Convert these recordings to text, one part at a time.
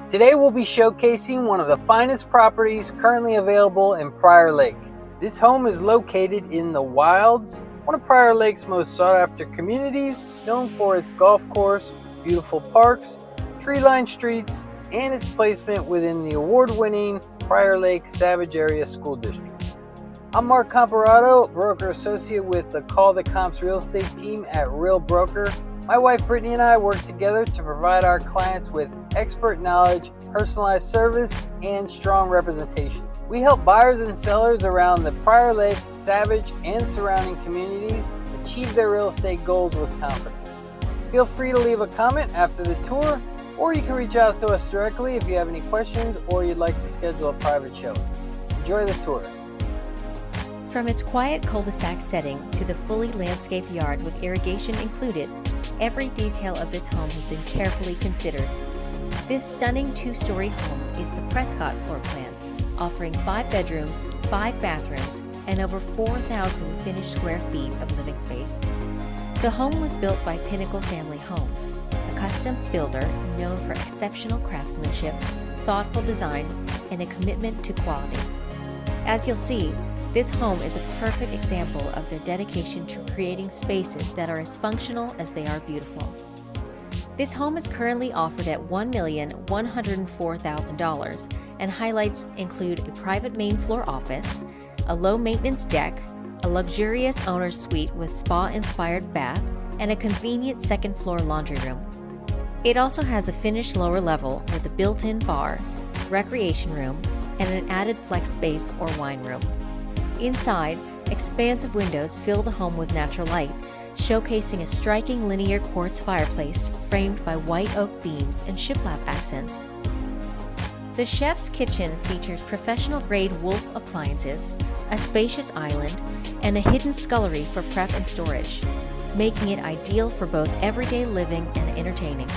Today we'll be showcasing one of the finest properties currently available in Prior Lake. This home is located in the Wilds, one of Prior Lake's most sought after communities, known for its golf course, beautiful parks, tree-lined streets, and its placement within the award-winning Prior Lake Savage Area School District. I'm Mark Comparato, broker associate with the Call the Comps real estate team at Real Broker. My wife Brittany and I work together to provide our clients with expert knowledge, personalized service, and strong representation. We help buyers and sellers around the Prior Lake, Savage, and surrounding communities achieve their real estate goals with confidence. Feel free to leave a comment after the tour, or you can reach out to us directly if you have any questions or you'd like to schedule a private show. Enjoy the tour. From its quiet cul-de-sac setting to the fully landscaped yard with irrigation included, every detail of this home has been carefully considered. This stunning two-story home is the Prescott floor plan, offering 5 bedrooms, 5 bathrooms, and over 4,000 finished square feet of living space. The home was built by Pinnacle Family Homes, a custom builder known for exceptional craftsmanship, thoughtful design, and a commitment to quality. As you'll see, this home is a perfect example of their dedication to creating spaces that are as functional as they are beautiful. This home is currently offered at $1,104,000, and highlights include a private main floor office, a low-maintenance deck, a luxurious owner's suite with spa-inspired bath, and a convenient second-floor laundry room. It also has a finished lower level with a built-in bar, recreation room, and an added flex space or wine room. Inside, expansive windows fill the home with natural light, showcasing a striking linear quartz fireplace framed by white oak beams and shiplap accents. The chef's kitchen features professional-grade Wolf appliances, a spacious island, and a hidden scullery for prep and storage, making it ideal for both everyday living and entertaining.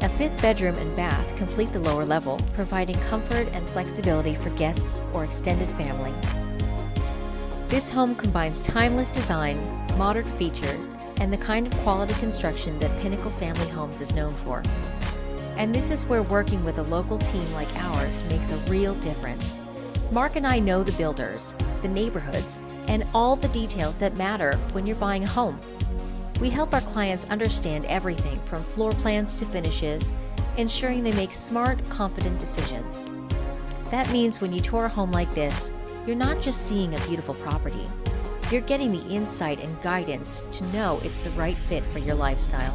A 5th bedroom and bath complete the lower level, providing comfort and flexibility for guests or extended family. This home combines timeless design, modern features, and the kind of quality construction that Pinnacle Family Homes is known for. And this is where working with a local team like ours makes a real difference. Mark and I know the builders, the neighborhoods, and all the details that matter when you're buying a home. We help our clients understand everything from floor plans to finishes, ensuring they make smart, confident decisions. That means when you tour a home like this, you're not just seeing a beautiful property. You're getting the insight and guidance to know it's the right fit for your lifestyle.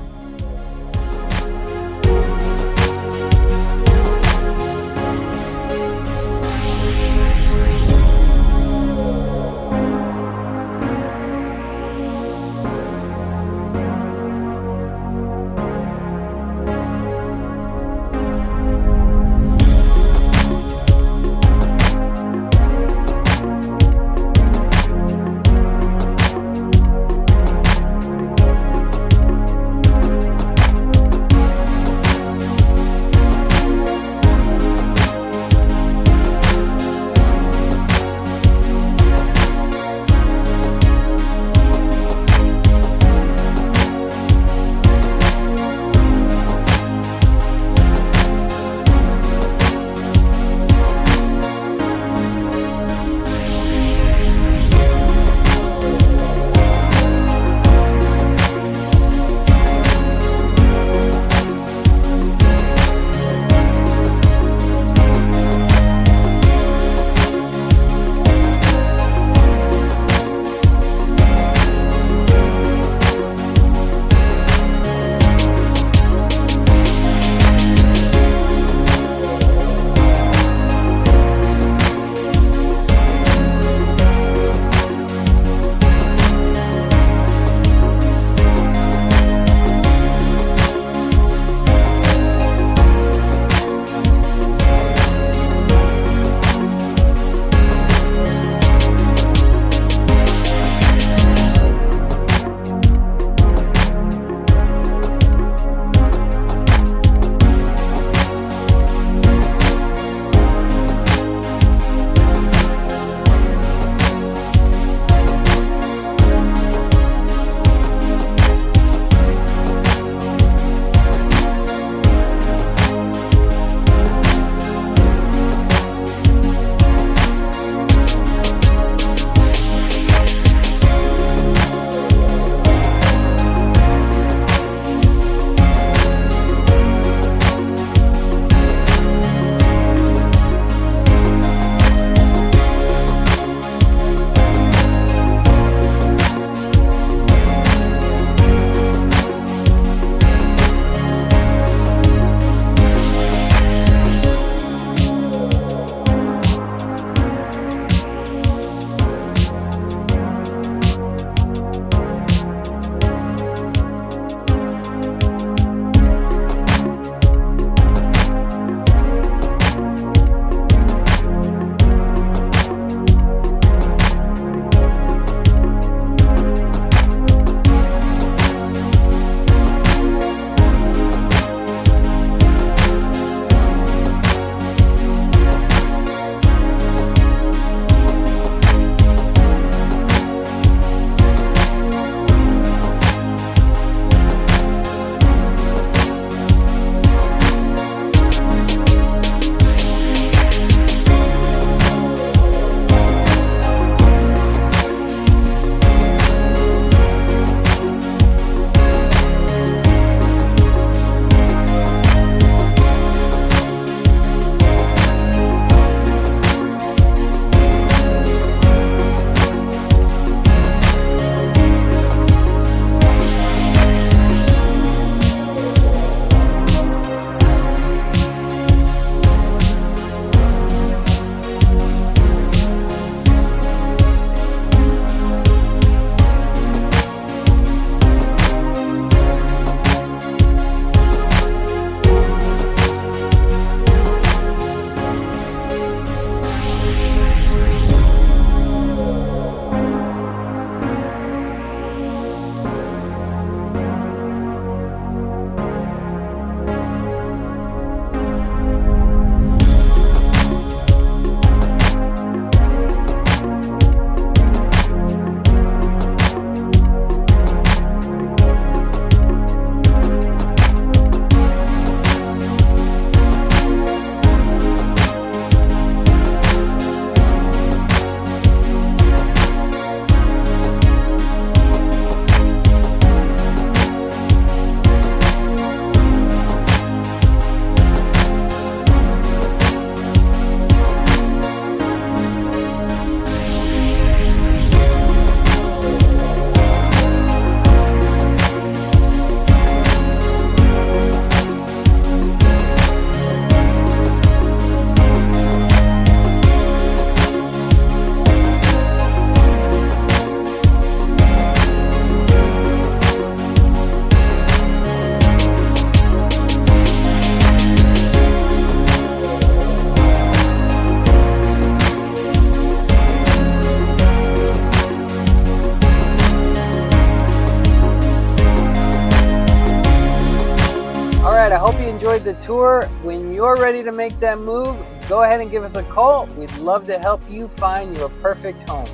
enjoyed the tour. When you're ready to make that move, go ahead and give us a call. We'd love to help you find your perfect home.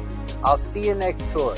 I'll see you next tour.